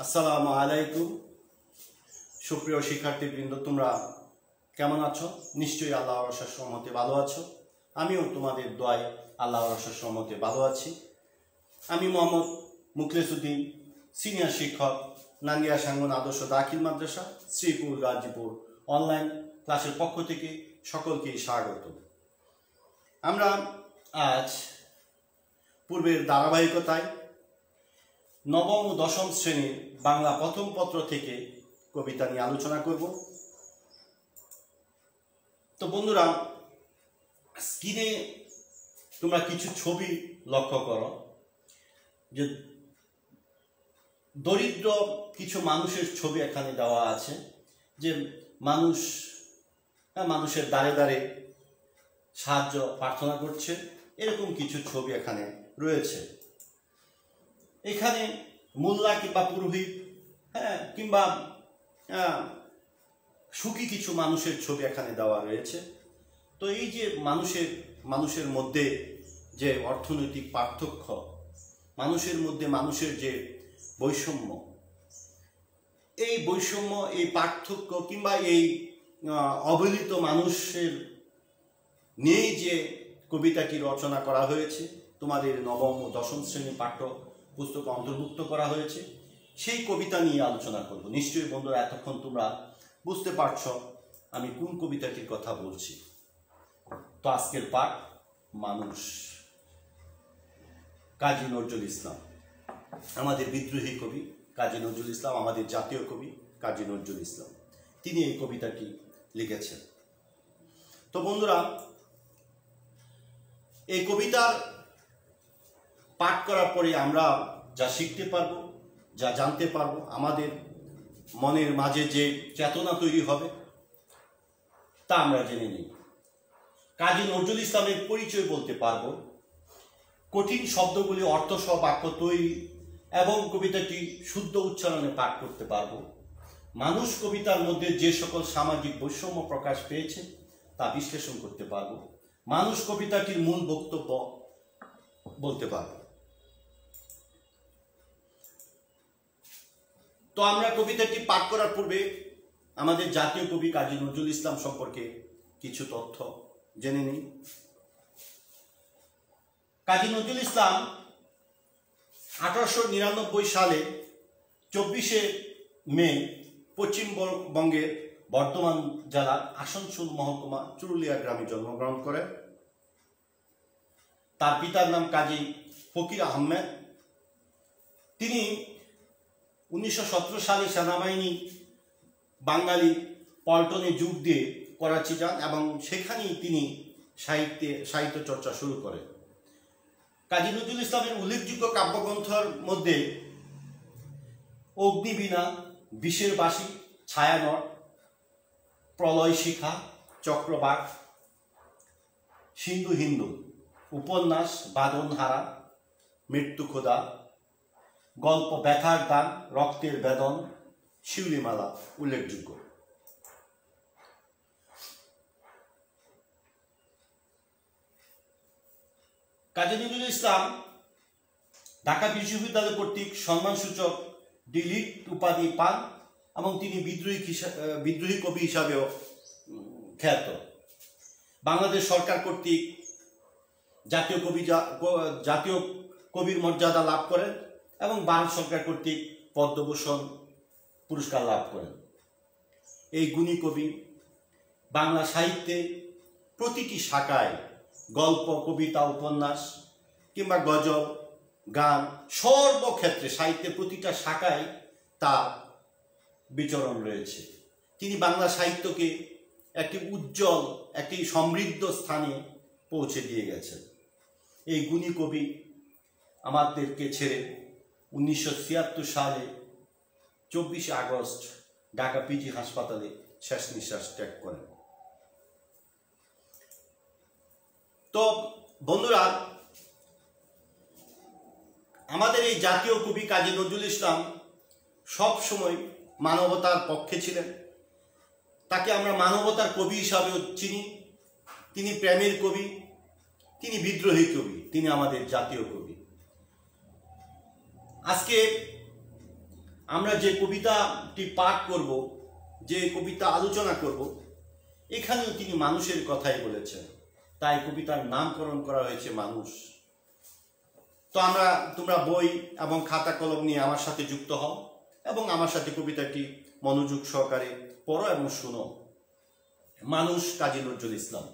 আসসালামু আলাইকুম। সুপ্রিয় শিক্ষার্থীবৃন্দ, তোমরা কেমন আছো? নিশ্চয়ই আল্লাহর অশেষ রহমতে ভালো আছো। আমিও তোমাদের দোয়ায় আল্লাহর অশেষ রহমতে ভালো আছি। আমি মোহাম্মদ মুখলেসউদ্দিন, সিনিয়র শিক্ষক, নাঙ্গিয়া সাঙ্গন আদর্শ দাখিল মাদ্রাসা, শ্রীপুর, গাজীপুর অনলাইন ক্লাসের পক্ষ থেকে সকলকে স্বাগত। আমরা আজ পূর্বের ধারাবাহিকতায় নবম ও দশম শ্রেণীর বাংলা প্রথম পত্র থেকে কবিতা নিয়ে আলোচনা করব। তো বন্ধুরা, স্ক্রিনে তোমরা কিছু ছবি লক্ষ্য করো যে দরিদ্র কিছু মানুষের ছবি এখানে দেওয়া আছে, যে মানুষের দ্বারে দ্বারে সাহায্য প্রার্থনা করছে, এরকম কিছু ছবি এখানে রয়েছে। এখানে মোল্লা কিংবা পুরোহিত কিংবা সুখী কিছু মানুষের ছবি এখানে দেওয়া রয়েছে। তো এই যে মানুষের মধ্যে যে অর্থনৈতিক পার্থক্য, মানুষের মধ্যে মানুষের যে বৈষম্য, এই বৈষম্য, এই পার্থক্য কিংবা এই অবহেলিত মানুষের নিয়ে যে কবিতাটি রচনা করা হয়েছে, তোমাদের নবম ও দশম শ্রেণীর পাঠ্য পুস্তকে অন্তর্ভুক্ত করা হয়েছে, সেই কবিতা নিয়ে আলোচনা করব। নিশ্চয়ই বন্ধুরা, এতক্ষণ তোমরা বুঝতে পারছ আমি কোন কবিতাটির কথা বলছি। তো আজকের পাঠ মানুষ, কাজী নজরুল ইসলাম, আমাদের বিদ্রোহী কবি কাজী নজরুল ইসলাম, আমাদের জাতীয় কবি কাজী নজরুল ইসলাম, তিনি এই কবিতাটি লিখেছেন। তো বন্ধুরা, এই কবিতার পাঠ করার পরে আমরা যা শিখতে পারবো, যা জানতে পারবো, আমাদের মনের মাঝে যে চেতনা তৈরি হবে তা আমরা জেনে নিই। কাজী নজরুল ইসলামের পরিচয় বলতে পারবো, কঠিন শব্দগুলি অর্থসহ বাক্য তৈরি এবং কবিতাটি শুদ্ধ উচ্চারণে পাঠ করতে পারবো। মানুষ কবিতার মধ্যে যে সকল সামাজিক বৈষম্য প্রকাশ পেয়েছে তা বিশ্লেষণ করতে পারবো। মানুষ কবিতাটির মূল বক্তব্য বলতে পারবো। তো আমরা কবিতাটি পাঠ করার পূর্বে আমাদের জাতীয় কবি কাজী নজরুল ইসলাম সম্পর্কে কিছু তথ্য জেনে নিই। কাজী নজরুল ইসলাম 1899 সালে 24শে মে পশ্চিমবঙ্গের বর্ধমান জেলার আসানসোল মহকুমা চুরুলিয়া গ্রামে জন্মগ্রহণ করেন। তার পিতার নাম কাজী ফকির আহমেদ। তিনি 1917 সালে সেনাবাহিনী বাঙালি পল্টনে যোগ দিয়ে করাচি যান এবং সেখানেই তিনি সাহিত্য চর্চা শুরু করেন। কাজী নজরুল ইসলামের উল্লেখযোগ্য কাব্যগ্রন্থের মধ্যে অগ্নিবীণা, বিষের বাসী, ছায়ানট, প্রলয় শিখা, চক্রবাক, সিন্ধু হিন্দু, উপন্যাস বাদনহারা, মৃত্যু খোদা, গল্প ব্যথার দান, রক্তের বেদন, শিউলিমালা উল্লেখযোগ্য। কাজী নজরুল ইসলাম ঢাকা বিশ্ববিদ্যালয় কর্তৃক সম্মানসূচক ডিলিট উপাধি পান এবং তিনি বিদ্রোহী কবি হিসাবেও খ্যাত। বাংলাদেশ সরকার কর্তৃক জাতীয় কবির মর্যাদা লাভ করেন এবং ভারত সরকার কর্তৃক পদ্মভূষণ পুরস্কার লাভ করেন। এই গুণী কবি বাংলা সাহিত্যে প্রতিটি শাখায় গল্প, কবিতা, উপন্যাস কিংবা গজল, গান, সর্বক্ষেত্রে সাহিত্যের প্রতিটা শাখায় তার বিচরণ রয়েছে। তিনি বাংলা সাহিত্যকে একটি উজ্জ্বল, একটি সমৃদ্ধ স্থানে পৌঁছে দিয়ে গেছেন। এই গুণী কবি আমাদেরকে ছেড়ে 1976 সালে 24শে আগস্ট ঢাকা পিজি হাসপাতালে শেষ নিঃশ্বাস ত্যাগ করেন। তো বন্ধুরা, আমাদের এই জাতীয় কবি কাজী নজরুল ইসলাম সব সময় মানবতার পক্ষে ছিলেন। তাকে আমরা মানবতার কবি হিসাবেও চিনি। তিনি প্রেমের কবি, তিনি বিদ্রোহী কবি, তিনি আমাদের জাতীয় কবি। আজকে আমরা যে কবিতাটি পাঠ করব, যে কবিতা আলোচনা করব, এখানেও তিনি মানুষের কথাই বলেছেন, তাই কবিতার নামকরণ করা হয়েছে মানুষ। তো তোমরা বই এবং খাতা কলম নিয়ে আমার সাথে যুক্ত হও এবং আমার সাথে কবিতাটি মনোযোগ সহকারে পড়ো এবং শুনো। মানুষ, কাজী নজরুল ইসলাম।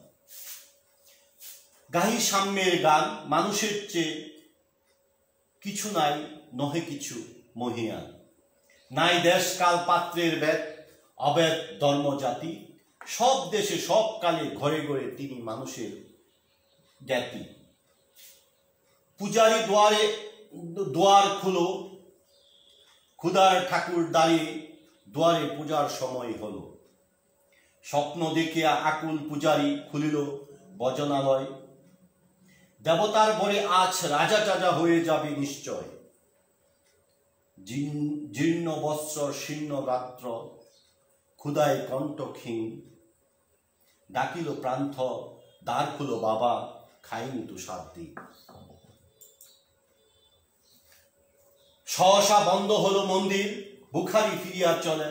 গাহি সাম্যের গান, মানুষের চেয়ে কিছু নাই, নহে কিছু মহিয়ান। নাই দেশ কাল পাত্রের বেদ, অবেদ ধর্ম জাতি, সব দেশে সব কালে ঘরে ঘরে তিনি মানুষের জ্ঞাতি। পূজারি দুয়ার খুলো, ক্ষুধার ঠাকুর দাঁড়িয়ে দুয়ারে পূজার সময় হলো। স্বপ্ন দেখিয়া আকুল পূজারি খুলিল ভজনালয়। দেবতার বরে আজ রাজা টাজা হয়ে যাবে নিশ্চয়। জীর্ণ বস্ত্র শীর্ণ গাত্র, ক্ষুধায় কণ্ঠ ক্ষীণ। ডাকিল প্রান্ত, দ্বার খুলো বাবা, খাইনি তো 7 দিন। সহসা বন্ধ হলো মন্দির, বুখারি ফিরিয়া চলে।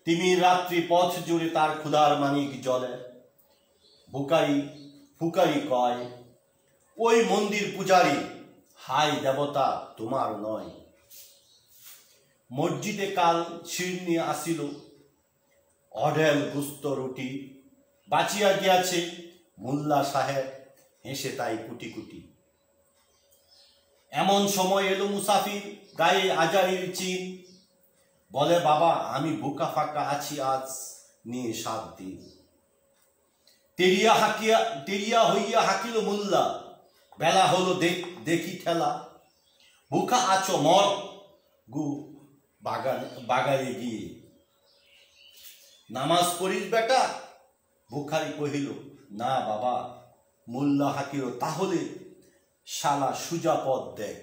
তিমির রাত্রি পথ জুড়ে তার ক্ষুধার মানিক জলে। ফুকারি কয়, ওই মন্দির পূজারি, হাই দেবতা তোমার নয়। মসজিদে কাল শিরনি আসিল, অঢেল গুস্ত রুটি। বাঁচিয়া গিয়াছে মোল্লা সাহেব, হেসে তাই কুটি কুটি। এমন সময় এলো মুসাফির, গায়ে আজারির চিন। বলে বাবা আমি বুকা ফাঁকা আছি আজ নিয়ে 7 দিন। তেরিয়া হইয়া হাকিল মোল্লা, বেলা হলো দেখি ঠেলা। বুকা আছো মর গু বাগানে গিয়ে। নামাজ পড়িস বেটা? বুখারি কহিল, না বাবা। মোল্লা হাকিল, তাহলে শালা সুজা পথ দেখ।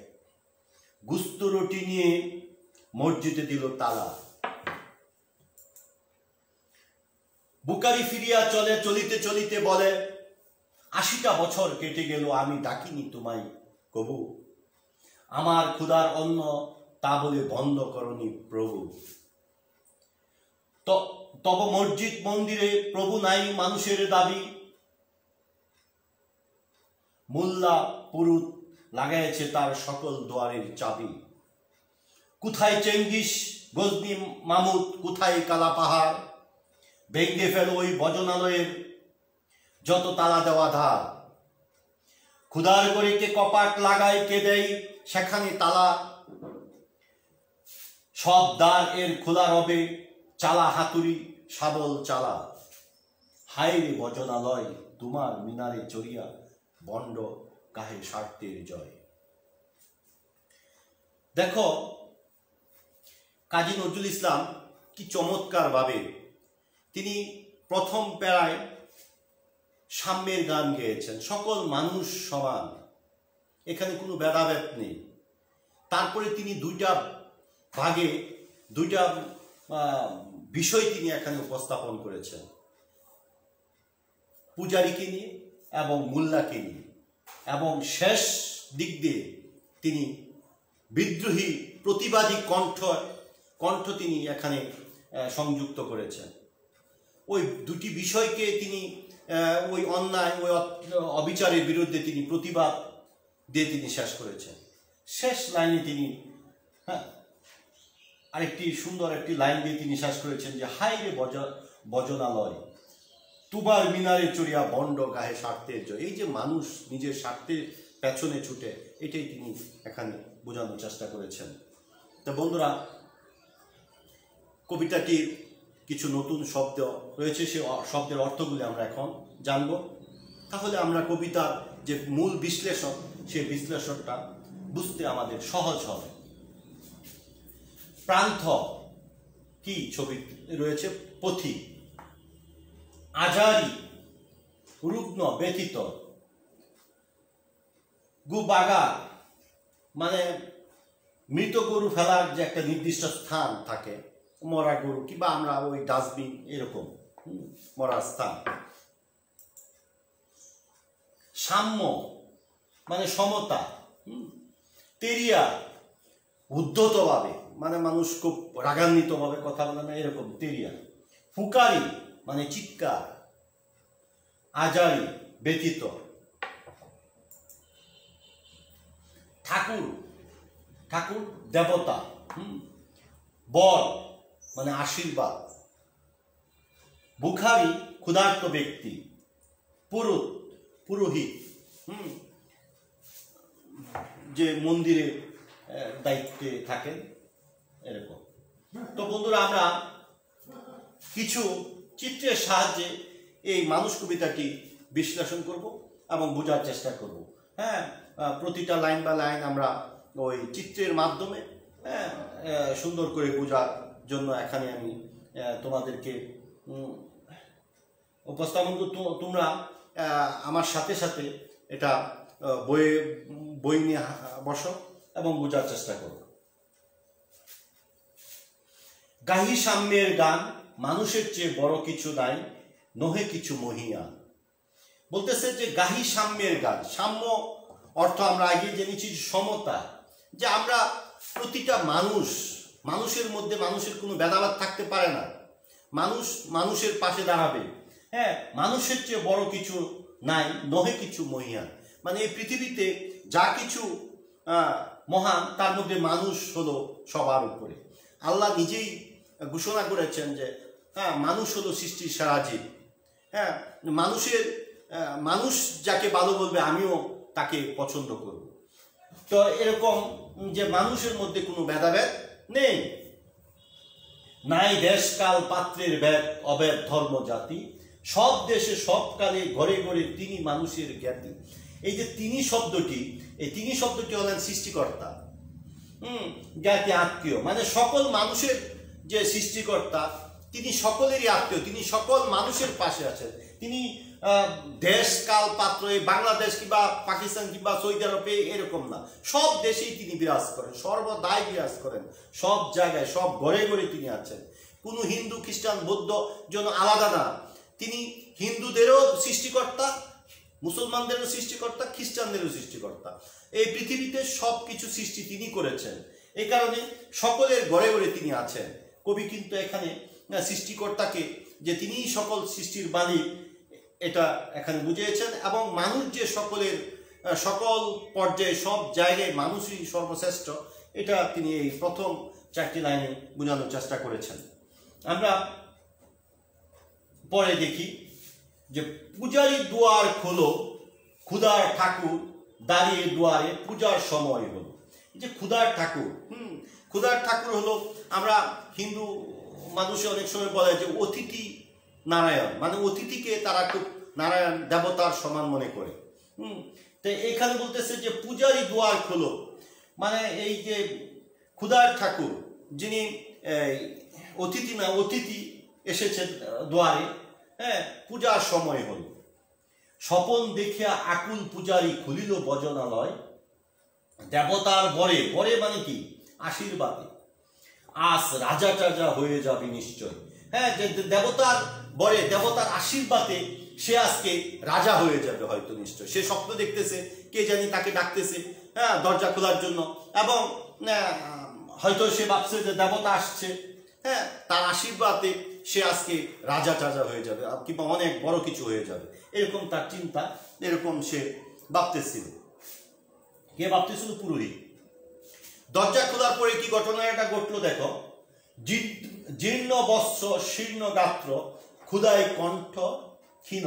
গুস্ত রুটি নিয়ে মসজিদে দিল তালা। বুখারি ফিরিয়া চলে, চলিতে চলিতে বলে, 80টা বছর কেটে গেল, আমি ডাকিনি তোমায় কবু। আমার ক্ষুধার অন্ন তা বলে বন্ধ করনি প্রভু। তব মসজিদ মন্দিরে প্রভু নাই মানুষের দাবি। মোল্লা পুরুত লাগাইছে তার সকল দুয়ারের চাবি। কোথায় চেঙ্গিস গজনি মামুদ, কোথায় কালা পাহাড়। ভেঙ্গে ফেল ওই ভজনালয়ের যত তালা দেওয়া ধার। ক্ষুধার করে কে কপাট লাগায়, কে দেয় সেখানে তালা। সব দ্বার এর খোলা রবে, চালা হাতুড়ি শাবল চালা। হায় রে ভজনালয়, তোমার মিনারে চড়িয়া বন্ড গাহে স্বার্থের জয়। দেখো কাজী নজরুল ইসলাম কি চমৎকার ভাবে তিনি প্রথম প্যারায় সাম্যের গান গেয়েছেন। সকল মানুষ সমান, এখানে কোনো ভেদাভেদ নেই। তারপরে তিনি দুইটা ভাগে দুইটা বিষয় তিনি এখানে উপস্থাপন করেছেন, পূজারীকে নিয়ে এবং মোল্লাকে নিয়ে। এবং শেষ দিক দিয়ে তিনি বিদ্রোহী প্রতিবাদী কণ্ঠ তিনি এখানে সংযুক্ত করেছেন। ওই দুটি বিষয়কে তিনি ওই অন্যায়, ওই অবিচারের বিরুদ্ধে তিনি প্রতিবাদ দিয়ে তিনি শেষ করেছেন। শেষ লাইনে তিনি আরেকটি সুন্দর একটি লাইন দিয়ে তিনি শেষ করেছেন যে, হায় রে ভজনালয়, তুবার মিনারে চড়িয়া বন্ড গায়ে স্বার্থের জয়। এই যে মানুষ নিজের স্বার্থের পেছনে ছুটে, এটাই তিনি এখানে বোঝানোর চেষ্টা করেছেন। তো বন্ধুরা, কবিতাটির কিছু নতুন শব্দ রয়েছে, সে শব্দের অর্থগুলি আমরা এখন জানব। তাহলে আমরা কবিতার যে মূল বিশ্লেষণ, সেই বিশ্লেষণটা বুঝতে আমাদের সহজ হবে। প্রান্ত কি ছবি রয়েছে? পথিক, আজারি, রুগ্ন, ব্যথিত। গুবাগা মানে মৃত গরু ফেলার যে একটা নির্দিষ্ট স্থান থাকে, মরা গরু কিংবা আমরা ওই ডাস্টবিন, এরকম মরার স্থান। সাম্য মানে সমতা। তেরিয়া উদ্ধতভাবে মানে মানুষ খুব রাগান্বিত ভাবে কথা বলে না, এরকম তেরিয়া। ফুকারি মানে চিৎকার, আজারি ব্যতীত। ঠাকুর, ঠাকুর দেবতা, বর মানে আশীর্বাদ। বুখারি ক্ষুধার্ত ব্যক্তি। পুরোহিত, পুরোহিত যে মন্দিরে দায়িত্বে থাকেন, এরকম। তো বন্ধুরা, আমরা কিছু চিত্রের সাহায্যে এই মানুষ কবিতাটি বিশ্লেষণ করব এবং বোঝার চেষ্টা করব। হ্যাঁ, প্রতিটা লাইন বা লাইন আমরা ওই চিত্রের মাধ্যমে সুন্দর করে বোঝার জন্য এখানে আমি তোমাদেরকে উপস্থাপন করব। তোমরা আমার সাথে সাথে এটা বই নিয়ে বসো এবং বোঝার চেষ্টা করো। গাহি সাম্যের গান, মানুষের চেয়ে বড় কিছু নাই, নহে কিছু মহিয়ান। বলতেছে যে গাহি সাম্যের গান। সাম্য অর্থ আমরা আগে জেনেছি সমতা, যে আমরা প্রতিটা মানুষের মধ্যে মানুষের কোনো ভেদাভেদ থাকতে পারে না। মানুষ মানুষের পাশে দাঁড়াবে। হ্যাঁ, মানুষের চেয়ে বড় কিছু নাই, নহে কিছু মহিয়ান। মানে এই পৃথিবীতে যা কিছু মহান, তার মধ্যে মানুষ হলো সবার উপরে। আল্লাহ নিজেই ঘোষণা করেছেন যে হ্যাঁ, মানুষ হলো সৃষ্টির সেরা জীব। হ্যাঁ, মানুষ যাকে ভালো বলবে আমিও তাকে পছন্দ করব। তো এরকম যে মানুষের মধ্যে কোনো ভেদাভেদ নেই। নাই দেশ কাল পাত্রের ভেদ, অভেদ ধর্ম জাতি, সব দেশে সব কালে ঘরে ঘরে তিনি মানুষের জ্ঞাতি। এই যে তিনি শব্দটি, এই তিনি শব্দটি হলেন সৃষ্টিকর্তা। জ্ঞাতি আত্মীয়, মানে সকল মানুষের যে সৃষ্টিকর্তা, তিনি সকলেরই আত্মীয়, তিনি সকল মানুষের পাশে আছেন। তিনি দেশ কাল পাত্র, এই বাংলাদেশ কিংবা পাকিস্তান কিংবা সৌদি আরবে এরকম না, সব দেশেই তিনি বিরাজ করেন, সর্বদাই বিরাজ করেন, সব জায়গায় সব ঘরে ঘরে তিনি আছেন। কোনো হিন্দু খ্রিস্টান বৌদ্ধ যেন আলাদা না, তিনি হিন্দুদেরও সৃষ্টিকর্তা, মুসলমানদেরও সৃষ্টিকর্তা, খ্রিস্টানদেরও সৃষ্টিকর্তা। এই পৃথিবীতে সব কিছু সৃষ্টি তিনি করেছেন, এই কারণে সকলের ঘরে ঘরে তিনি আছেন। কবি কিন্তু এখানে সৃষ্টিকর্তাকে যে তিনি সকল সৃষ্টির মালিক, এটা এখানে বুঝিয়েছেন। এবং মানুষ যে সকল পর্যায়ে সব জায়গায় মানুষই সর্বশ্রেষ্ঠ, এটা তিনি এই প্রথম 4টি লাইনে বোঝানোর চেষ্টা করেছেন। আমরা পরে দেখি যে পূজারি দুয়ার খোলো, ক্ষুধার ঠাকুর দাঁড়িয়ে দুয়ারে, পূজার সময় হলো। যে ক্ষুধার ঠাকুর, ক্ষুধার ঠাকুর হলো, আমরা হিন্দু মানুষে অনেক সময় বলে যে অতিথি নারায়ণ, মানে অতিথিকে তারা খুব নারায়ণ দেবতার সমান মনে করে। তো এখানে বলতেছে যে পূজারি দুয়ার খোলো, মানে এই যে ক্ষুধার ঠাকুর যিনি অতিথি না, অতিথি এসেছে দুয়ারে। হ্যাঁ, পূজার সময় হল। স্বপন দেখিয়া আকুল পূজারি খুলিল ভজনালয়, দেবতার বরে, বরে মানে কি আশীর্বাদে, আস রাজা টাজা হয়ে যাবে নিশ্চয়। হ্যাঁ, যে দেবতার বরে, দেবতার আশীর্বাদে সে আজকে রাজা হয়ে যাবে হয়তো, নিশ্চয়। সে স্বপ্ন দেখতেছে, কে জানি তাকে ডাকতেছে হ্যাঁ দরজা খোলার জন্য, এবং হয়তো সে ভাবছে যে দেবতা আসছে, হ্যাঁ তার আশীর্বাদে সে আজকে রাজা টাজা হয়ে যাবে কিংবা অনেক বড় কিছু হয়ে যাবে, এরকম তার চিন্তা, এরকম সে ভাবতেছিল। কে ভাবতেছিল? পুরোহিত। দরজা খোলার পরে কি ঘটনাটা ঘটলো দেখো। জীর্ণ বস্ত্র শীর্ণ গাত্র, ক্ষুধায় কণ্ঠ ক্ষীণ।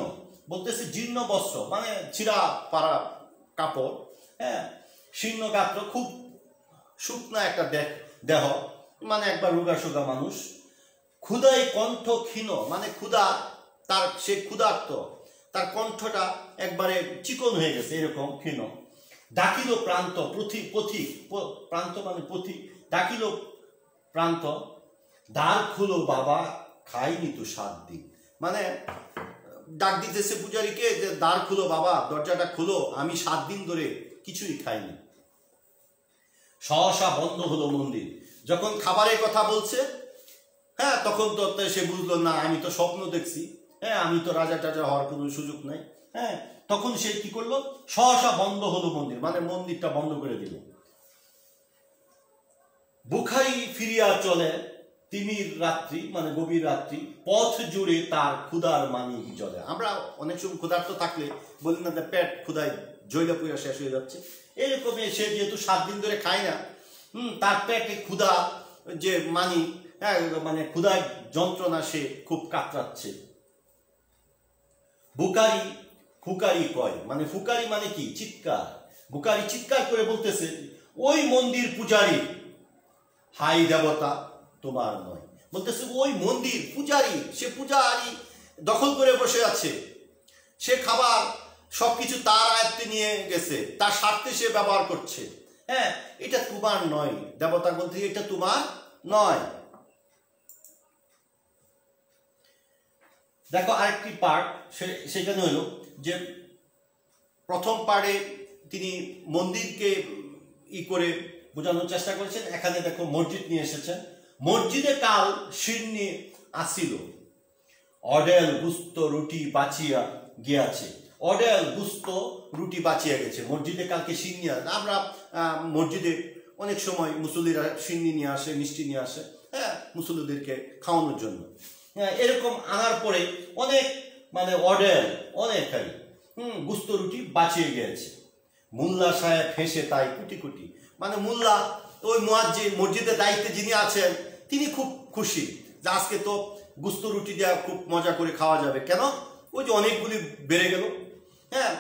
বলতেছে জীর্ণ বস্ত্র মানে ছিঁড়া পাড়া কাপড়, হ্যাঁ, শীর্ণ গাত্র খুব শুকনা একটা দেহ, মানে একবার রোগা সোগা মানুষ। ক্ষুধায় কণ্ঠ ক্ষীণ মানে ক্ষুধা, সে ক্ষুধার্ত, তার কণ্ঠটা একবারে চিকন হয়ে গেছে, এরকম ক্ষীণ। ডাকিল প্রান্ত পথিক, প্রান্ত মানে পথিক, ডাকিল প্রান্ত, দ্বার খুলো বাবা খাইনি তো 7 দিন। মানে ডাক দিতেছে পূজারীকে যে দ্বার খুলো বাবা, দরজাটা খুলো, আমি 7 দিন ধরে কিছুই খাইনি। সহসা বন্ধ হলো মন্দির। যখন খাবারের কথা বলছে, হ্যাঁ, তখন তো সে বুঝলো না, আমি তো স্বপ্ন দেখছি, হ্যাঁ, আমি তো রাজা টাজা হওয়ার কোনো সুযোগ নাই। হ্যাঁ, তখন সে কি করলো? সহসা বন্ধ হলো মন্দির, মানে মন্দিরটা বন্ধ করে দিল। বুখারি ফিরিয়া চলে তিমির রাত্রি, মানে গভীর রাত্রি, পথ জুড়ে তার ক্ষুধার মানিক জ্বলে। আমরা অনেক সময় ক্ষুধার্ত থাকলে বলি না, পেট ক্ষুধায় জৈলা পুয়া শেষ হয়ে যাচ্ছে। এরকমই সে যেহেতু 7 দিন ধরে খায় না, তার পেটে ক্ষুধা যে মানি, মানে ক্ষুধার যন্ত্রণা, সে খুব কাতরাচ্ছে। বুখারি ফুকারি কয়, মানে ফুকারি মানে কি? চিৎকার। বুখারি চিৎকার করে বলতেছে, ওই মন্দির পূজারী, হাই দেবতা তোমার নয়। বলতেছে ওই মন্দির পূজারী, সে পূজারী দখল করে বসে আছে, সে খাবার সবকিছু তার আয়ত্তে নিয়ে গেছে, তার স্বার্থে সে ব্যবহার করছে। হ্যাঁ, এটা তোমার নয়। দেবতা বলতে এটা তোমার নয়। দেখো আরেকটি পার্ট, সেখানে হলো যে প্রথম পার্টে তিনি মন্দিরকে করে বোঝানোর চেষ্টা করেছেন। এখানে দেখো মসজিদ নিয়ে এসেছেন। মসজিদে কাল শীর্ণে আসিল, অডেল গুস্ত রুটি বাঁচিয়া গিয়াছে। অডেল গুস্ত রুটি বাঁচিয়া গেছে। মসজিদে কালকে সিন্নি, আমরা মসজিদে অনেক সময় মুসল্লিরা সিন্নি নিয়ে আসে, মিষ্টি নিয়ে আসে, হ্যাঁ, মুসল্লিদেরকে খাওয়ানোর জন্য। হ্যাঁ, এরকম আনার পরে অনেক, মানে অডেল অনেক গুস্ত রুটি বাঁচিয়ে গিয়েছে। মোল্লা সাহেব হেসে তাই কুটি কুটি, মানে মোল্লা ওই মুয়াজ্জিন, মসজিদের দায়িত্বে যিনি আছেন, তিনি খুব খুশি যে আজকে তো গুস্ত রুটি দেওয়া খুব মজা করে খাওয়া যাবে। কেন? ওই যে অনেকগুলি বেড়ে গেল। হ্যাঁ,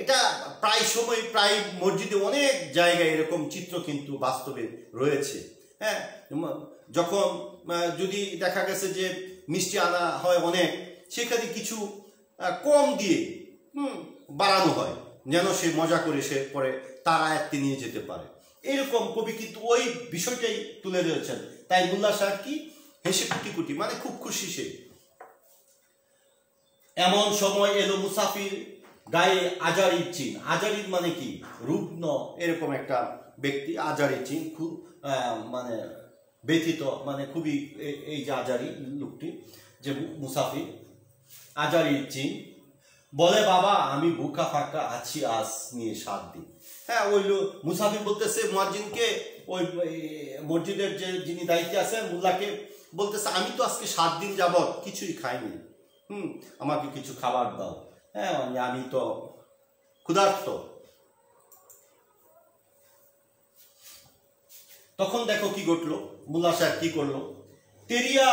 এটা প্রায় সময়, প্রায় মসজিদে অনেক জায়গায় এরকম চিত্র কিন্তু বাস্তবে রয়েছে। হ্যাঁ, যখন যদি দেখা গেছে যে মিষ্টি আনা হয় অনেক, সেখানে কিছু কম দিয়ে বাড়ানো হয়, যেন সে মজা করে সে পরে তার আয়ত্তে নিয়ে যেতে পারে। এরকম কবি কিন্তু ওই বিষয়টাই তুলে ধরেছেন। তাই মোল্লা সাহেব কি হেসে কুটি কুটি, মানে খুব খুশি সে। এমন সময় এলো মুসাফির, গায়ে আজারির চিন। আজারির মানে কি? রুগ্ন, এরকম একটা ব্যক্তি। আজারির চিন, খুব মানে ব্যথিত, মানে খুবই, এই যে আজারি লোকটি, যে মুসাফির, আজারির চিন। বলে বাবা আমি ভুখা ফাঁকা আছি আজ নিয়ে 7 দিন। হ্যাঁ, ওই মুসাফির বলতেছে মুয়াজ্জিনকে, ওই মসজিদের যে যিনি দায়িত্বে আছেন মোল্লাকে বলতেছে, আমি তো আজকে 7 দিন যাবত কিছুই খাইনি, আমাকে কিছু খাবার দাও। হ্যাঁ, আমি তো ক্ষুধার্ত। তখন দেখো কি ঘটলো, মোল্লা সাহেব কি করলো। তেরিয়া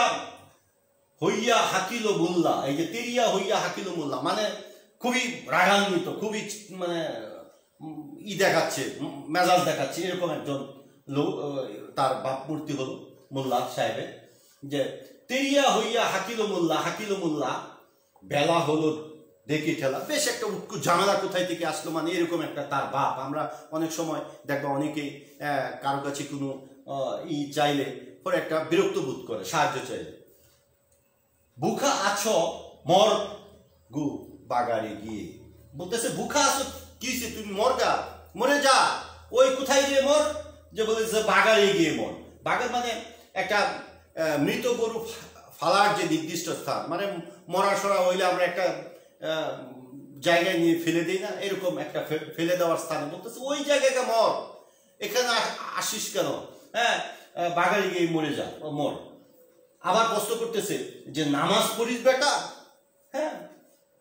হইয়া হাকিল মোল্লা। এই যে তেরিয়া হইয়া হাকিল মোল্লা, মানে খুবই রাগান্বিত, খুবই মানে দেখাচ্ছে, মেজাজ দেখাচ্ছে, এরকম একজন লোক। তার ভাবমূর্তি হলো মোল্লা সাহেবের, যে তেরিয়া হইয়া হাকিল মোল্লা, হাকিল মোল্লা বেলা হলো দেখি ঠেলা। বেশ একটা উৎকুট ঝামেলা কোথায় থেকে আসলো, মানে এরকম একটা তার বাপ। আমরা অনেক সময় দেখবো অনেকেই কারো কাছে কোনো চাইলে পরে একটা বিরক্ত বোধ করে, সাহায্য চাইলে। বুখা আছো মর গু বাগারে গিয়ে। বলতেছে বুখা আছো, কি হয়েছে, তুমি মরগা, মরে যা। ওই কোথায় গিয়ে মর? যে বলতেছে বাগারে গিয়ে মর। বাগার মানে একটা মৃত গরু ফালার যে নির্দিষ্ট স্থান, মানে মরা সরা হইলে আমরা একটা জায়গায় নিয়ে ফেলে দিই না, এরকম একটা ফেলে দেওয়ার স্থানে। বলতেছে ওই জায়গায় মর, এখানে আসিস কেন? হ্যাঁ, বাগারে গিয়ে মরে যা, মর। আবার প্রশ্ন করতেছে যে নামাজ পড়িস বেটা? হ্যাঁ,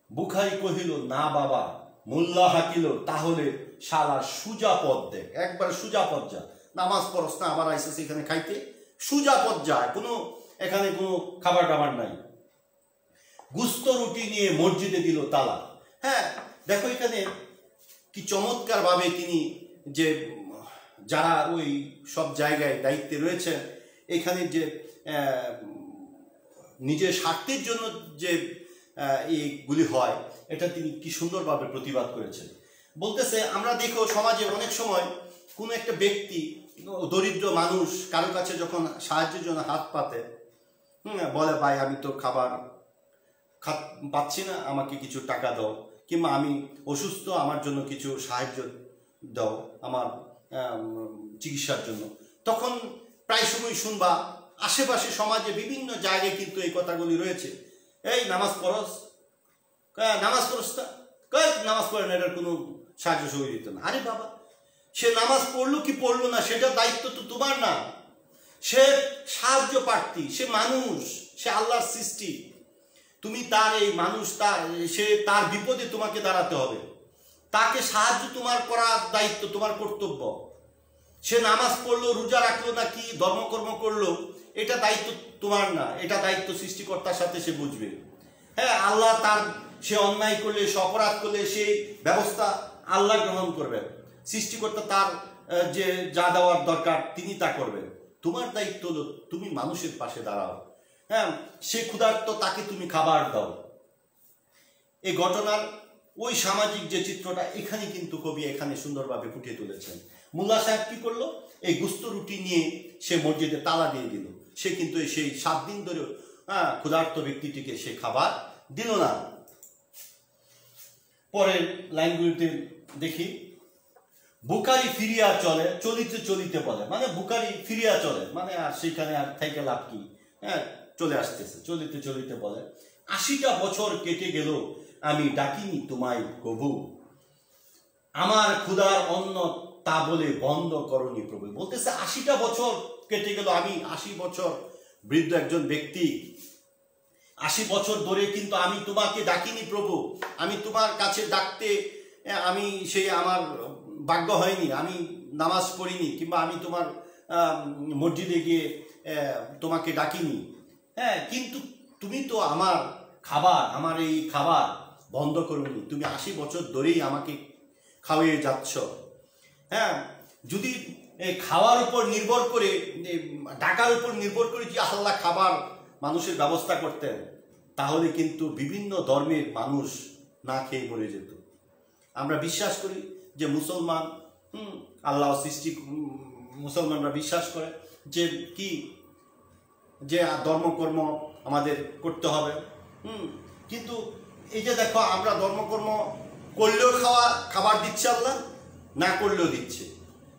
বুখারি কহিল না বাবা। মোল্লা হাকিল তাহলে শালা সুজা পথ দেখ, একবার সুজা পথ যা। নামাজ পড়স না, আবার আইসেছে এখানে খাইতে? সুজা পথ যায়, কোনো এখানে কোনো খাবার টাবার নাই। গুস্ত রুটি নিয়ে মসজিদে দিল তালা। হ্যাঁ, দেখো এখানে কি চমৎকার ভাবে তিনি, যে যারা ওই সব জায়গায় দায়িত্বে রয়েছেন, এখানে যে নিজের স্বার্থের জন্য যে এইগুলি হয়, এটা তিনি কি সুন্দরভাবে প্রতিবাদ করেছেন। বলতেছে আমরা দেখো সমাজে অনেক সময় কোনো একটা ব্যক্তি, দরিদ্র মানুষ কারো কাছে যখন সাহায্যের জন্য হাত পাতে, বলে ভাই আমি তো খাবার পাচ্ছি না, আমাকে কিছু টাকা দাও, কিংবা আমি অসুস্থ, আমার জন্য কিছু সাহায্য দাও আমার চিকিৎসার জন্য। তখন প্রায় সময় শুনবা আশেপাশে সমাজে বিভিন্ন জায়গায় কিন্তু এই কথাগুলি রয়েছে। এই নামাজ পড়স, নামাজ পড়স না, নামাজ পড়ে না, এটার কোনো সাহায্য সহযোগিতা না। আরে বাবা, সে নামাজ পড়লো কি পড়লো না, সেটা দায়িত্ব তো তোমার না। সে সাহায্য প্রার্থী, সে মানুষ, সে আল্লাহর সৃষ্টি। তুমি তার এই মানুষ, তার বিপদে তোমাকে দাঁড়াতে হবে, তাকে সাহায্য তোমার করার দায়িত্ব, তোমার কর্তব্য। সে নামাজ পড়লো, রোজা রাখলো নাকি ধর্মকর্ম করলো, এটা দায়িত্ব তোমার না, এটা দায়িত্ব সৃষ্টিকর্তার সাথে সে বুঝবে। হ্যাঁ, আল্লাহ সে অন্যায় করলে, সে অপরাধ করলে, সেই ব্যবস্থা আল্লাহ গ্রহণ করবেন। সৃষ্টিকর্তা তার যে যা দেওয়ার দরকার তিনি তা করবেন। তোমার দায়িত্ব হলো তুমি মানুষের পাশে দাঁড়াও। হ্যাঁ, সে ক্ষুধার্ত, তাকে তুমি খাবার দাও। এই ঘটনার ওই সামাজিক যে চিত্রটা এখানে কিন্তু কবি এখানে সুন্দরভাবে ফুটিয়ে তুলেছেন। মোল্লা সাহেব কি করলো, এই গুস্ত রুটি নিয়ে সে মসজিদে তালা দিয়ে দিল। সে কিন্তু সেই 7 দিন ধরে ক্ষুধার্ত ব্যক্তিটিকে সে খাবার দিল না। পরের লাইনগুলিতে দেখি, বুকারি ফিরিয়া চলে, চলিতে চলিতে বলে, মানে বুকারি ফিরিয়া চলে, মানে আর সেখানে আর থেকে লাভ কি, হ্যাঁ চলে আসতেছে, চলিতে চলিতে বলে, 80টা বছর কেটে গেল আমি ডাকিনি তোমায় কবু, আমার ক্ষুধার অন্ন তা বলে বন্ধ করনি প্রভু। বলতেছে 80টা বছর কেটে গেল, আমি 80 বছর বৃদ্ধ একজন ব্যক্তি, 80 বছর ধরে কিন্তু আমি তোমাকে ডাকিনি প্রভু, আমি তোমার কাছে ডাকতে আমি সেই আমার ভাগ্য হয়নি, আমি নামাজ পড়িনি, কিংবা আমি তোমার মসজিদে গিয়ে তোমাকে ডাকিনি। হ্যাঁ, কিন্তু তুমি তো আমার খাবার, আমার এই খাবার বন্ধ করোনি, তুমি 80 বছর ধরেই আমাকে খাওয়িয়ে যাচ্ছ। হ্যাঁ, যদি খাওয়ার উপর নির্ভর করে, ডাকার উপর নির্ভর করে যে আল্লাহ খাবার মানুষের ব্যবস্থা করতেন, তাহলে কিন্তু বিভিন্ন ধর্মের মানুষ না খেয়ে মরে যেত। আমরা বিশ্বাস করি যে মুসলমান, আল্লাহ সৃষ্টি, মুসলমানরা বিশ্বাস করে যে কি, যে ধর্মকর্ম আমাদের করতে হবে। কিন্তু এই যে দেখো, আমরা ধর্মকর্ম করলেও খাবার দিচ্ছে আল্লাহ, না করলেও দিচ্ছে।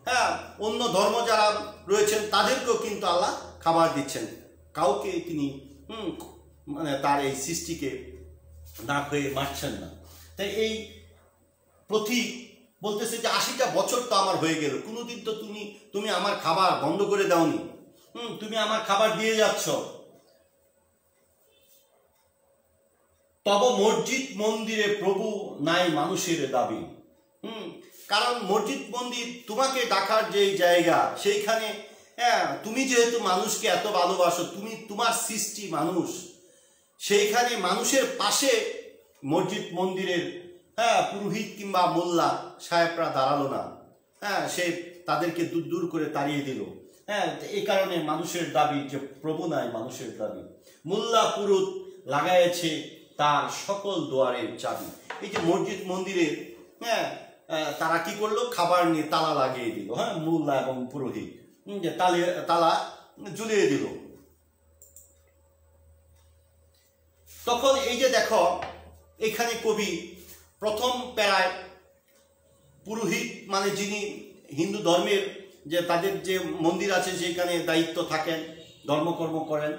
হ্যাঁ, অন্য ধর্ম যারা রয়েছেন তাদেরকেও কিন্তু আল্লাহ খাবার দিচ্ছেন, কাউকে তিনি মানে তার এই সৃষ্টিকে না খেয়ে মারছেন না। তাই এই প্রতীক বলতেছে যে 80টা বছর তো আমার হয়ে গেল, কোনোদিন তো তুমি আমার খাবার বন্ধ করে দাওনি, তুমি আমার খাবার দিয়ে যাচ্ছ। তব মসজিদ মন্দিরে প্রভু নাই মানুষের দাবি। কারণ মসজিদ মন্দির তোমাকে ডাকার যে জায়গা, সেইখানে তুমি যেহেতু মানুষকে এত ভালোবাসো, তোমার সৃষ্টি মানুষ, সেইখানে মানুষের পাশে মসজিদ মন্দিরের পুরোহিত কিংবা মোল্লা সাহেবরা দাঁড়ালো না। সে তাদেরকে দূর দূর করে তাড়িয়ে দিল। এই কারণে মানুষের দাবি যে প্রভু নাই মানুষের দাবি, মোল্লা পুরুত লাগাইছে তার সকল দুয়ারের চাবি। এই যে মসজিদ মন্দিরের তারা কি করলো, খাবার নিয়ে তালা লাগিয়ে দিল। মোল্লা এবং পুরোহিত যে তালা ঝুলিয়ে দিল। তখন এই যে দেখো, এখানে কবি প্রথম প্যারায় পুরোহিত মানে যিনি হিন্দু ধর্মের যে তাদের যে মন্দির আছে সেখানে দায়িত্ব থাকেন, ধর্মকর্ম করেন,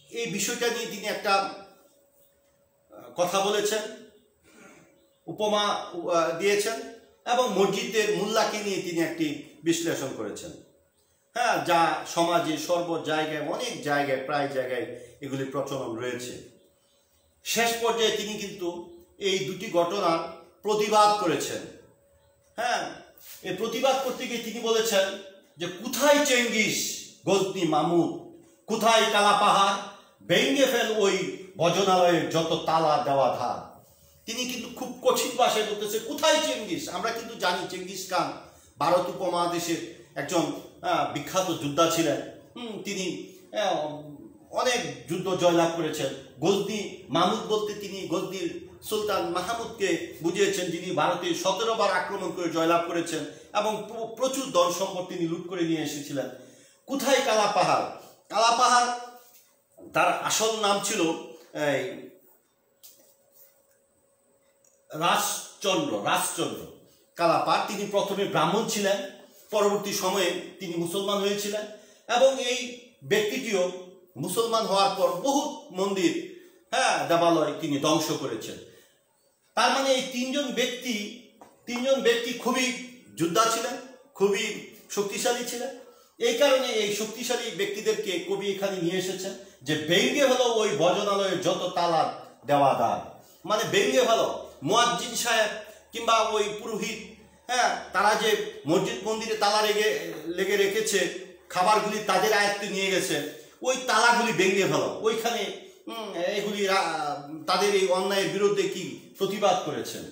এই বিষয়টা নিয়ে তিনি একটা কথা বলেছেন, উপমা দিয়েছেন, এবং মসজিদের মোল্লাকে নিয়ে তিনি একটি বিশ্লেষণ করেছেন। যা সমাজে সর্ব জায়গায়, অনেক জায়গায়, প্রায় জায়গায় এগুলি প্রচলন রয়েছে। শেষ পর্যায়ে তিনি কিন্তু এই দুটি ঘটনার প্রতিবাদ করেছেন। এই প্রতিবাদ করতে গিয়ে তিনি বলেছেন যে কোথায় চেঙ্গিস গজনি মামুদ, কোথায় কালা পাহাড়, ভেঙে ফেল ওই ভজনালয়ের যত তালা দেওয়া ধার। তিনি কিন্তু খুব কঠিন ভাষায় বলতেছে কোথায় চেঙ্গিস। আমরা কিন্তু জানি চেঙ্গিস খান ভারত উপমহাদেশের একজন বিখ্যাত যোদ্ধা ছিলেন। তিনি অনেক যুদ্ধ জয়লাভ করেছেন। গজনি মামুদ বলতে তিনি গজনির সুলতান মাহমুদকে বুঝিয়েছেন, যিনি ভারতে 17 বার আক্রমণ করে জয়লাভ করেছেন এবং প্রচুর ধন সম্পদ তিনি লুট করে নিয়ে এসেছিলেন। কোথায় কালা পাহাড়? কালা পাহাড় তার আসল নাম ছিল রাজচন্দ্র কালাপাড়। তিনি প্রথমে ব্রাহ্মণ ছিলেন, পরবর্তী সময়ে তিনি মুসলমান হয়েছিলেন, এবং এই ব্যক্তিটিও মুসলমান হওয়ার পর বহুত মন্দির দেবালয় তিনি ধ্বংস করেছেন। তার মানে এই তিনজন ব্যক্তি খুবই যোদ্ধা ছিলেন, খুবই শক্তিশালী ছিলেন। এই কারণে এই শক্তিশালী ব্যক্তিদেরকে কবি এখানে নিয়ে এসেছেন যে ব্যঙ্গে হলো ওই ভজনালয়ের যত তালা দেওয়া দ্বার, মানে ব্যঙ্গে হলো মুয়াজ্জিন সাহেব কিংবা ওই পুরোহিত, হ্যাঁ, তারা যে মসজিদ মন্দিরে তালা লেগে রেখেছে, খাবারগুলি তাদের আয়ত্তে নিয়ে গেছে, ওই তালাগুলি ভেঙে ফেলো, ওইখানে এগুলি তাদের এই অন্যায়ের বিরুদ্ধে কি প্রতিবাদ করেছেন।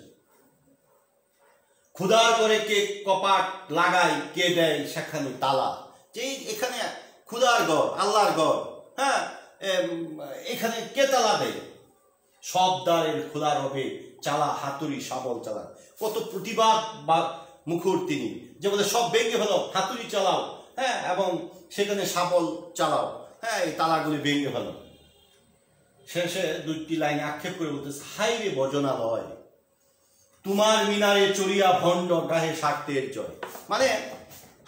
ক্ষুধার করে কে কপাট লাগায়, কে দেয় সেখানে তালা, যে এখানে ক্ষুধার ঘর, আল্লাহর ঘর, হ্যাঁ, এখানে কে তালা দেয়? সব দ্বারের খোলার হবে চালা, হাতুড়ি শাবল চালা। কত প্রতিবাদ বা মুখর তিনি, যে বলে সব ভেঙে ফেলো, হাতুড়ি চালাও, হ্যাঁ, এবং সেখানে শাবল চালাও, হ্যাঁ, এই তালাগুলি ভেঙে ফেলো। শেষে দুইটি লাইন আক্ষেপ করে বলতেছে, হাই রে ভজনালয়, তোমার মিনারে চড়িয়া ভণ্ড গাহে স্বার্থের জয়। মানে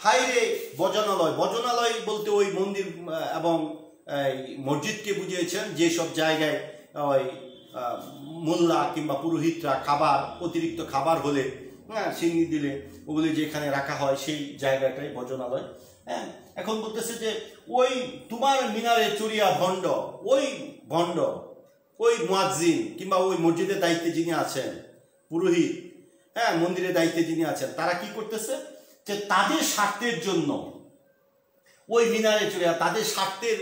হাই রে ভজনালয়, ভজনালয় বলতে ওই মন্দির এবং মসজিদকে বুঝিয়েছেন, যেসব জায়গায় ওই মোল্লা কিংবা পুরোহিতরা খাবার, অতিরিক্ত খাবার হলে, হ্যাঁ, সিন্নি দিলে ওগুলি যেখানে রাখা হয় সেই জায়গাটাই ভজনালয়। হ্যাঁ, এখন বলতেছে যে ওই তোমার মিনারে চড়িয়া ভণ্ড, ওই ভণ্ড, ওই মুয়াজ্জিন কিংবা ওই মসজিদের দায়িত্বে যিনি আছেন, পুরোহিত, হ্যাঁ, মন্দিরের দায়িত্বে যিনি আছেন, তারা কি করতেছে যে তাদের স্বার্থের জন্য ওই মিনারে চড়িয়া তাদের স্বার্থের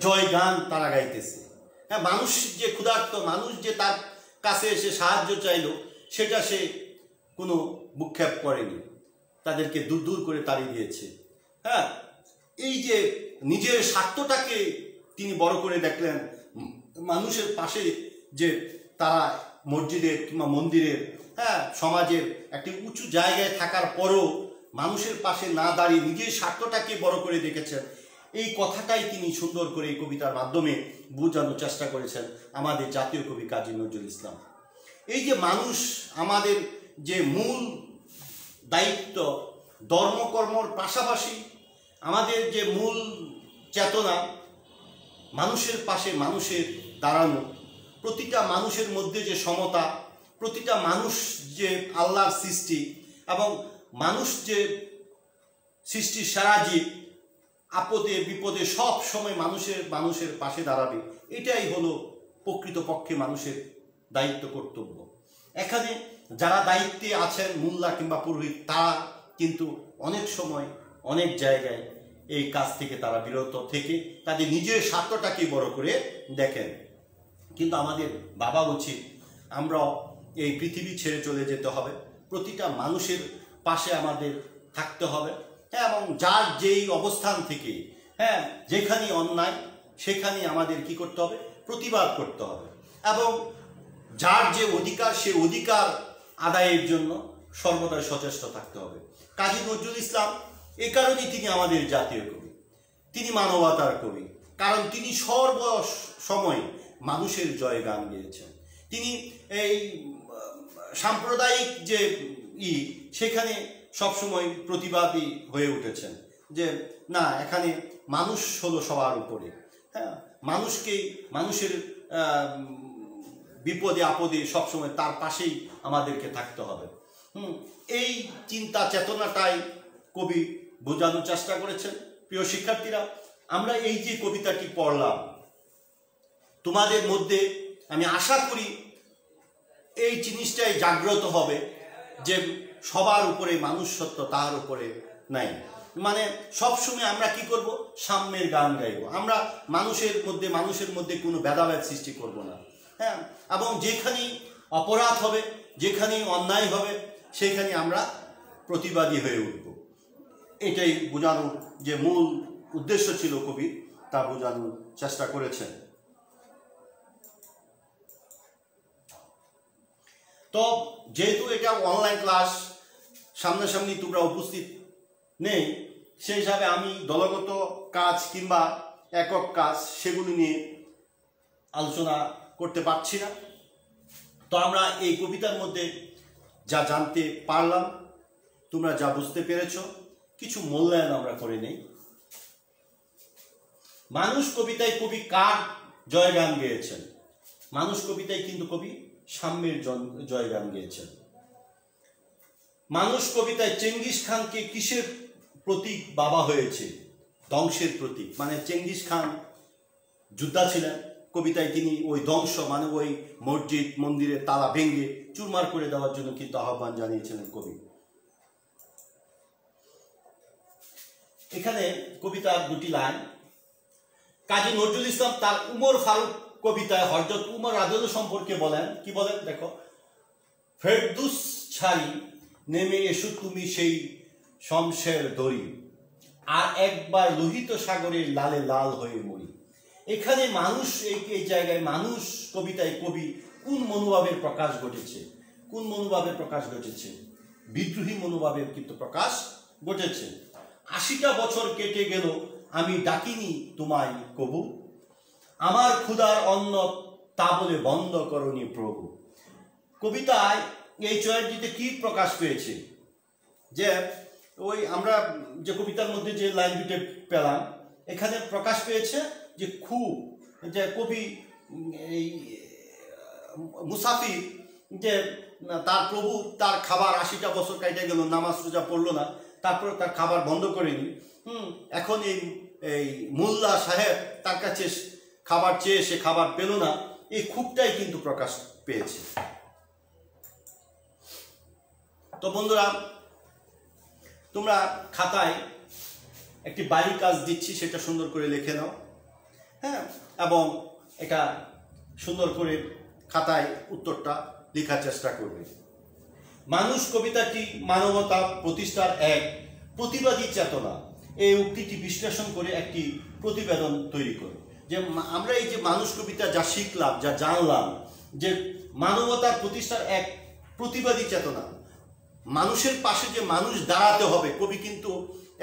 জয় গান তারা গাইতেছে। হ্যাঁ, মানুষ যে ক্ষুধার্ত, মানুষ যে তার কাছে এসে সাহায্য চাইল, সেটা সে কোনো ভূক্ষেপ করেনি, তাদেরকে দূর দূর করে তাড়িয়ে দিয়েছে। হ্যাঁ, এই যে নিজের স্বার্থটাকে তিনি বড় করে দেখলেন, মানুষের পাশে যে তারা মসজিদের কিংবা মন্দিরের, হ্যাঁ, সমাজের একটি উঁচু জায়গায় থাকার পরও মানুষের পাশে না দাঁড়িয়ে নিজের স্বার্থটাকে বড় করে দেখেছেন, এই কথাটাই তিনি সুন্দর করে এই কবিতার মাধ্যমে বোঝানোর চেষ্টা করেছেন আমাদের জাতীয় কবি কাজী নজরুল ইসলাম। এই যে মানুষ, আমাদের যে মূল দায়িত্ব ধর্মকর্মর পাশাপাশি আমাদের যে মূল চেতনা মানুষের পাশে মানুষের দাঁড়ানো, প্রতিটা মানুষের মধ্যে যে সমতা, প্রতিটা মানুষ যে আল্লাহর সৃষ্টি এবং মানুষ যে সৃষ্টির সারা জীব, আপদে বিপদে সব সময় মানুষের পাশে দাঁড়াবে, এটাই হলো প্রকৃতপক্ষে মানুষের দায়িত্ব, কর্তব্য। এখানে যারা দায়িত্বে আছেন, মোল্লা কিংবা পুরোহিত, তারা কিন্তু অনেক সময় অনেক জায়গায় এই কাজ থেকে তারা বিরত থেকে তাদের নিজের স্বার্থটাকে বড় করে দেখেন। কিন্তু আমাদের ভাবা উচিত, আমরা এই পৃথিবী ছেড়ে চলে যেতে হবে, প্রতিটা মানুষের পাশে আমাদের থাকতে হবে, হ্যাঁ, এবং যার যেই অবস্থান থেকে, হ্যাঁ, যেখানে অন্যায় সেখানে আমাদের কি করতে হবে? প্রতিবাদ করতে হবে, এবং যার যে অধিকার, সে অধিকার আদায়ের জন্য সর্বদাই সচেষ্ট থাকতে হবে। কাজী নজরুল ইসলাম এই কারণেই তিনি আমাদের জাতীয় কবি, তিনি মানবতার কবি, কারণ তিনি সর্বসময় মানুষের জয় গান গেয়েছেন। তিনি এই সাম্প্রদায়িক যে সেখানে সবসময় প্রতিবাদী হয়ে উঠেছেন, যে না, এখানে মানুষ হলো সবার উপরে, হ্যাঁ, মানুষের বিপদে আপদে সবসময় তার পাশেই আমাদেরকে থাকতে হবে। এই চিন্তা চেতনাটাই কবি বোঝানোর চেষ্টা করেছেন। প্রিয় শিক্ষার্থীরা, আমরা এই যে কবিতাটি পড়লাম, তোমাদের মধ্যে আমি আশা করি এই জিনিসটাই জাগ্রত হবে যে সবার উপরে মানুষ সত্য, তার উপরে নাই। মানে সবসময় আমরা কি করব? সাম্যের গান গাইব, আমরা মানুষের মধ্যে কোনো ভেদাভেদ সৃষ্টি করব না, হ্যাঁ, এবং যেখানেই অপরাধ হবে, যেখানেই অন্যায় হবে, সেখানে আমরা প্রতিবাদী হয়ে উঠব। এটাই বোঝানোর যে মূল উদ্দেশ্য ছিল কবি, তা বোঝানোর চেষ্টা করেছেন। তো যেহেতু এটা অনলাইন ক্লাস, সামনাসামনি তোমরা উপস্থিত নেই, সেই হিসাবে আমি দলগত কাজ কিংবা একক কাজ সেগুলি নিয়ে আলোচনা করতে পারছি না। তো আমরা এই কবিতার মধ্যে যা জানতে পারলাম, তোমরা যা বুঝতে পেরেছ, কিছু মূল্যায়ন আমরা করে নেই। মানুষ কবিতায় কবি কার জয়গান গেয়েছেন? মানুষ কবিতায় কিন্তু কবি সাম্যের জয়গান গেয়েছেন। মানুষ কবিতায় চেঙ্গিস খানকে কিসের প্রতীক বাবা হয়েছে, ধ্বংসের প্রতীক। মানে চেঙ্গিস খান যোদ্ধা ছিলেন, কবিতায় তিনি ওই ধ্বংস মানে ওই মসজিদ মন্দিরের তালা ভেঙে চুরমার করে দেওয়ার জন্য কিন্তু আহ্বান জানিয়েছিলেন কবি। এখানে কবিতার দুটি লাইন। কাজী নজরুল ইসলাম তার উমর ফারুক কবিতায় হযরত উমর রাদিয়াল্লাহু সম্পর্কে বলেন, কি বলেন দেখো, ফেরদৌস ছাড়ি নেমে এসো তুমি সেই শমশের দড়ি, আর একবার লোহিত সাগরের লালে লাল হয়ে মরি। এখানে মানুষ, এই জায়গায় মানুষ কবিতায় কবি কোন মনোভাবের প্রকাশ ঘটেছে, কোন মনোভাবের প্রকাশ ঘটেছে? বিদ্রোহী মনোভাবের কিন্তু প্রকাশ ঘটেছে। ৮০টা বছর কেটে গেল আমি ডাকিনি তোমায় কবু, আমার ক্ষুধার অন্ন তা বলে বন্ধ করনি প্রভু। কবিতায় এই চয়নটিতে কি প্রকাশ পেয়েছে? যে ওই আমরা যে কবিতার মধ্যে যে লাইন দুটো পেলাম, এখানে প্রকাশ পেয়েছে যে খুব যে কবি এই মুসাফির, যে তার প্রভু তার খাবার ৮০টা বছর কাটে গেল, নামাজ রোজা পড়লো না, তারপরে তার খাবার বন্ধ করেনি। এখন এই মোল্লা সাহেব তার কাছে খাবার চেয়ে সে খাবার পেল না, এই ক্ষোভটাই কিন্তু প্রকাশ পেয়েছে। তো বন্ধুরা, তোমরা খাতায় একটি বাড়ির কাজ দিচ্ছি, সেটা সুন্দর করে লিখে নাও, হ্যাঁ, এবং এটা সুন্দর করে খাতায় উত্তরটা লেখার চেষ্টা করবে। মানুষ কবিতাটি মানবতা প্রতিষ্ঠার এক প্রতিবাদী চেতনা, এই উক্তিটি বিশ্লেষণ করে একটি প্রতিবেদন তৈরি করে। যে আমরা এই যে মানুষ কবিতা যা শিখলাম, যা জানলাম, যে মানবতার প্রতিষ্ঠার এক প্রতিবাদী চেতনা, মানুষের পাশে যে মানুষ দাঁড়াতে হবে, কবি কিন্তু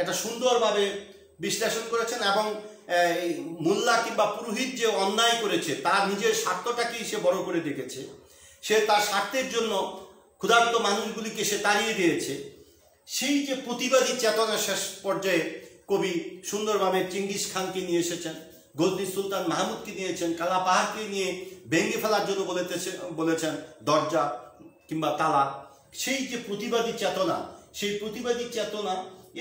এটা সুন্দরভাবে বিশ্লেষণ করেছেন। এবং মোল্লা কিংবা পুরোহিত যে অন্যায় করেছে, তার নিজের স্বার্থটাকেই সে বড় করে দেখেছে, সে তার স্বার্থের জন্য ক্ষুধার্ত মানুষগুলিকে সে তাড়িয়ে দিয়েছে। সেই যে প্রতিবাদী চেতনা শেষ পর্যায়ে কবি সুন্দরভাবে চেঙ্গিস খানকে নিয়ে এসেছেন, গজনী সুলতান মাহমুদকে নিয়েছেন, কালা পাহাড়কে নিয়ে ভেঙে ফেলার জন্য বলেছেন দরজা কিংবা তালা। সেই যে প্রতিবাদী চেতনা, সেই প্রতিবাদী চেতনা,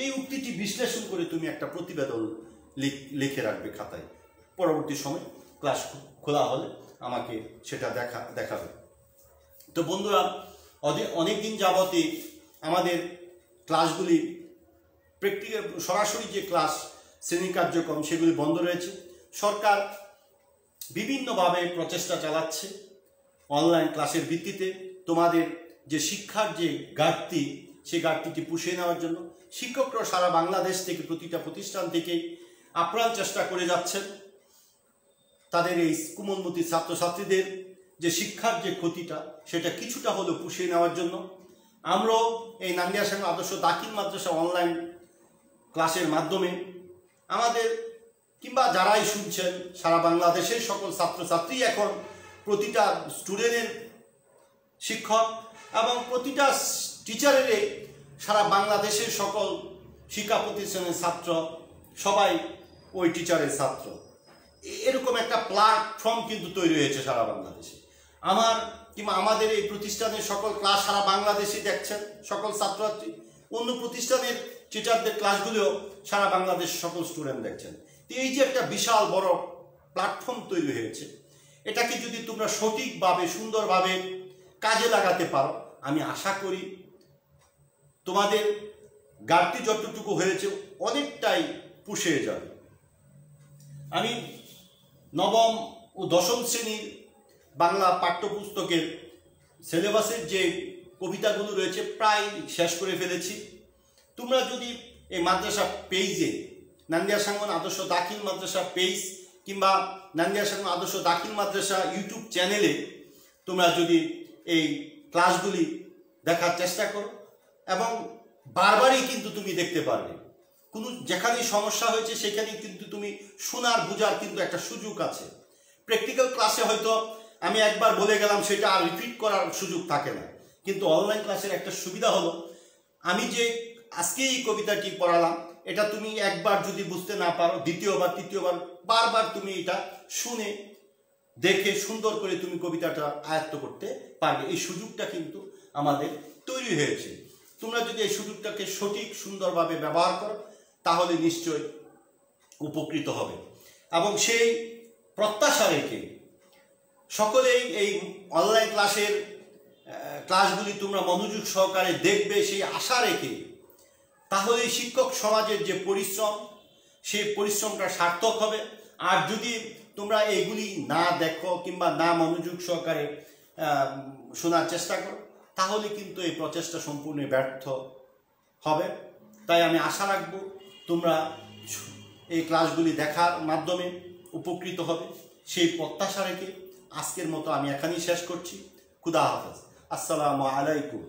এই উক্তিটি বিশ্লেষণ করে তুমি একটা প্রতিবেদন লিখে রাখবে খাতায়। পরবর্তী সময় ক্লাস খোলা হলে আমাকে সেটা দেখাবে। তো বন্ধুরা, অনেক দিন যাবতই আমাদের ক্লাসগুলি প্র্যাকটিক্যাল সরাসরি যে ক্লাস শ্রেণী কার্যক্রম সেগুলি বন্ধ রয়েছে। সরকার বিভিন্নভাবে প্রচেষ্টা চালাচ্ছে অনলাইন ক্লাসের ভিত্তিতে তোমাদের যে শিক্ষার যে ঘাটতি, সেই ঘাটতিটি পুষিয়ে নেওয়ার জন্য শিক্ষকরা সারা বাংলাদেশ থেকে প্রতিটা প্রতিষ্ঠান থেকে আপ্রাণ চেষ্টা করে যাচ্ছেন তাদের এই কোমলমতি ছাত্রছাত্রীদের যে শিক্ষার যে ক্ষতিটা সেটা কিছুটা হলেও পুষিয়ে নেওয়ার জন্য। আমরাও এই নান্দিয়া সাঙ্গ আদর্শ দাখিল মাদ্রাসা অনলাইন ক্লাসের মাধ্যমে আমাদের কিংবা যারাই শুনছেন সারা বাংলাদেশের সকল ছাত্রছাত্রী এখন প্রতিটা স্টুডেন্টের শিক্ষক এবং প্রতিটা টিচারের সারা বাংলাদেশের সকল শিক্ষা প্রতিষ্ঠানের ছাত্র সবাই ওই টিচারের ছাত্র। এরকম একটা প্ল্যাটফর্ম কিন্তু তৈরি হয়েছে সারা বাংলাদেশে। আমার কিংবা আমাদের এই প্রতিষ্ঠানের সকল ক্লাস সারা বাংলাদেশে দেখছেন সকল ছাত্রছাত্রী, অন্য প্রতিষ্ঠানের টিচারদের ক্লাসগুলিও সারা বাংলাদেশ সকল স্টুডেন্ট দেখছেন। তো এই যে একটা বিশাল বড় প্ল্যাটফর্ম তৈরি হয়েছে, এটাকে যদি তোমরা সঠিকভাবে সুন্দরভাবে কাজে লাগাতে পারো, আমি আশা করি তোমাদের ঘাটতি যতটুকু হয়েছে অনেকটাই পুষিয়ে যাবে। আমি নবম ও দশম শ্রেণীর বাংলা পাঠ্যপুস্তকের সিলেবাসের যে কবিতাগুলো রয়েছে প্রায় শেষ করে ফেলেছি। তোমরা যদি এই মাদ্রাসা পেজে নান্দিয়া সাঙ্গন আদর্শ দাখিল মাদ্রাসা পেজ কিংবা নান্দিয়া সাঙ্গন আদর্শ দাখিল মাদ্রাসা ইউটিউব চ্যানেলে তোমরা যদি এই ক্লাসগুলি দেখার চেষ্টা করো এবং বারবারই কিন্তু তুমি দেখতে পারবে, কোনো যেখানেই সমস্যা হয়েছে সেখানেই কিন্তু তুমি শোনার বোঝার কিন্তু একটা সুযোগ আছে। প্র্যাকটিক্যাল ক্লাসে হয়তো আমি একবার বলে গেলাম সেটা আর রিপিট করার সুযোগ থাকে না, কিন্তু অনলাইন ক্লাসের একটা সুবিধা হলো আমি যে আজকে এই কবিতাটি পড়ালাম এটা তুমি একবার যদি বুঝতে না পারো, দ্বিতীয়বার তৃতীয়বার বারবার তুমি এটা শুনে দেখে সুন্দর করে তুমি কবিতাটা আয়ত্ত করতে পারবে। এই সুযোগটা কিন্তু আমাদের তৈরি হয়েছে। তোমরা যদি এই সুযোগটাকে সঠিক সুন্দরভাবে ব্যবহার করো, তাহলে নিশ্চয় উপকৃত হবে। এবং সেই প্রত্যাশা রেখে সকলেই এই অনলাইন ক্লাসগুলি তোমরা মনোযোগ সহকারে দেখবে, সেই আশা রেখে তাহলে শিক্ষক সমাজের যে পরিশ্রম, সেই পরিশ্রমটা সার্থক হবে। আর যদি তোমরা এগুলি না দেখো কিংবা না মনোযোগ সহকারে শোনার চেষ্টা করো, তাহলে কিন্তু এই প্রচেষ্টা সম্পূর্ণ ব্যর্থ হবে। তাই আমি আশা রাখব তোমরা এই ক্লাসগুলি দেখার মাধ্যমে উপকৃত হবে, সেই প্রত্যাশা রেখে আজকের মতো আমি এখানেই শেষ করছি। খুদা হাফেজ। আসসালামু আলাইকুম।